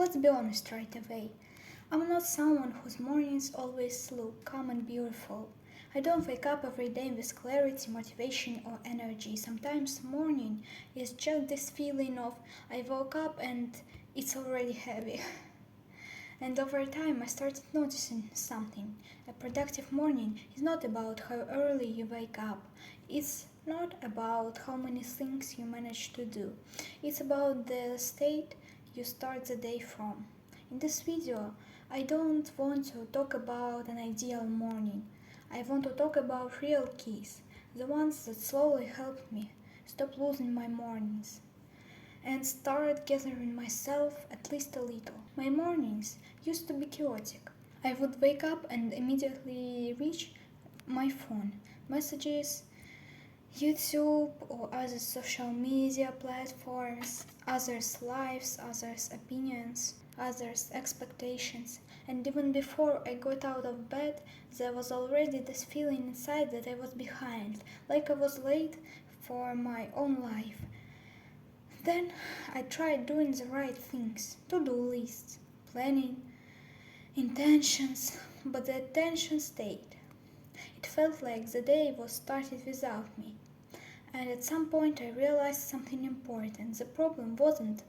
let's be honest right away. I'm not someone whose mornings always look calm and beautiful. I don't wake up every day with clarity, motivation, or energy. Sometimes morning is just this feeling of I woke up and it's already heavy. And over time, I started noticing something. A productive morning is not about how early you wake up. It's not about how many things you manage to do. It's about the state you start the day from. In this video, I don't want to talk about an ideal morning. I want to talk about real keys, the ones that slowly helped me stop losing my mornings and start gathering myself at least a little. My mornings used to be chaotic. I would wake up and immediately reach my phone, messages, YouTube or other social media platforms, others' lives, others' opinions, others' expectations. And even before I got out of bed, there was already this feeling inside that I was behind, like I was late for my own life. Then I tried doing the right things, to-do lists, planning, intentions, but the attention stayed. It felt like the day was started without me. And at some point I realized something important. The problem wasn't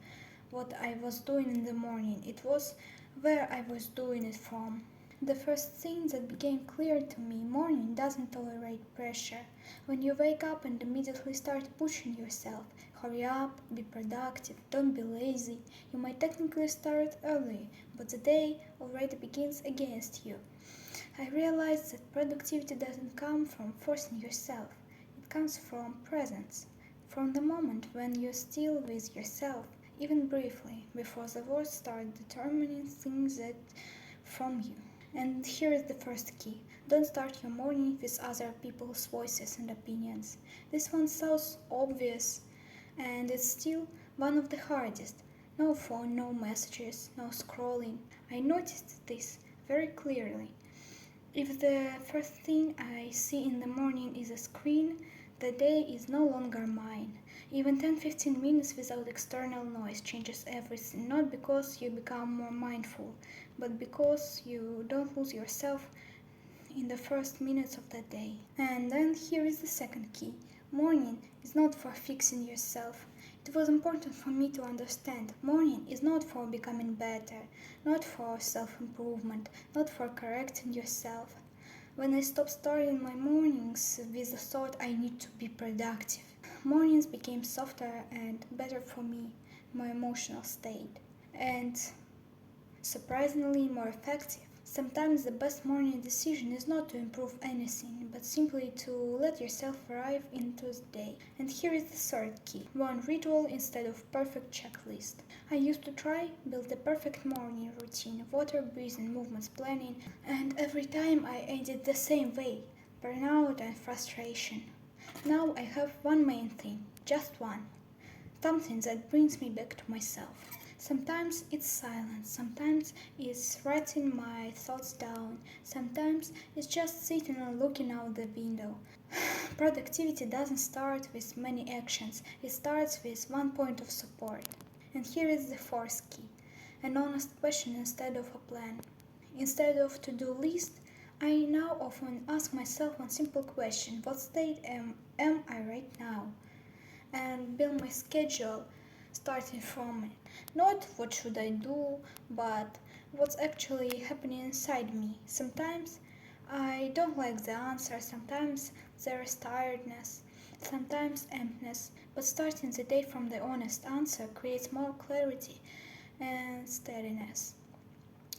what I was doing in the morning, it was where I was doing it from. The first thing that became clear to me, morning doesn't tolerate pressure. When you wake up and immediately start pushing yourself, hurry up, be productive, don't be lazy, you might technically start early, but the day already begins against you. I realized that productivity doesn't come from forcing yourself, it comes from presence, from the moment when you're still with yourself, even briefly, before the words start determining things that from you. And here is the first key. Don't start your morning with other people's voices and opinions. This one sounds obvious, and it's still one of the hardest. No phone, no messages, no scrolling. I noticed this very clearly. If the first thing I see in the morning is a screen, the day is no longer mine. Even 10-15 minutes without external noise changes everything, not because you become more mindful, but because you don't lose yourself in the first minutes of the day. And then here is the second key. Morning is not for fixing yourself. It was important for me to understand. Morning is not for becoming better, not for self-improvement, not for correcting yourself. When I stopped starting my mornings with the thought I need to be productive, mornings became softer and better for me, my emotional state, and surprisingly more effective. Sometimes the best morning decision is not to improve anything, but simply to let yourself arrive into the day. And here is the third key. One ritual instead of perfect checklist. I used to try build a perfect morning routine, water, breathing, movements, planning, and every time I ended the same way, burnout and frustration. Now I have one main thing, just one. Something that brings me back to myself. Sometimes it's silence, sometimes it's writing my thoughts down, sometimes it's just sitting and looking out the window. Productivity doesn't start with many actions, it starts with one point of support. And here is the fourth key, an honest question instead of a plan. Instead of to-do list, I now often ask myself one simple question, what state am I right now? And build my schedule starting from it. Not what should I do, but what's actually happening inside me. Sometimes I don't like the answer, sometimes there is tiredness, sometimes emptiness, but starting the day from the honest answer creates more clarity and steadiness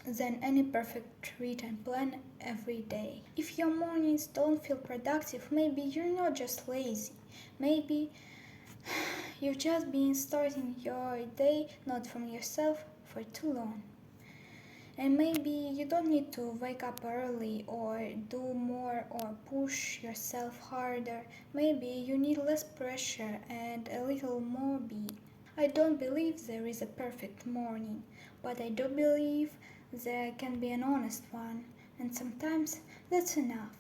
than any perfect written plan every day. If your mornings don't feel productive, maybe you're not just lazy. Maybe you've just been starting your day not from yourself for too long. And maybe you don't need to wake up early or do more or push yourself harder. Maybe you need less pressure and a little more being. I don't believe there is a perfect morning, but I do believe there can be an honest one, and sometimes that's enough.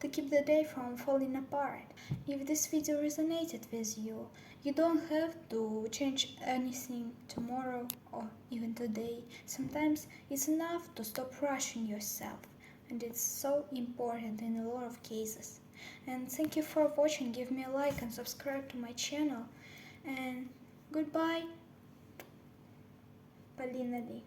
to keep the day from falling apart. If this video resonated with you, you don't have to change anything tomorrow or even today. Sometimes it's enough to stop rushing yourself, and it's so important in a lot of cases. And thank you for watching. Give me a like and subscribe to my channel. And goodbye, Palina Li.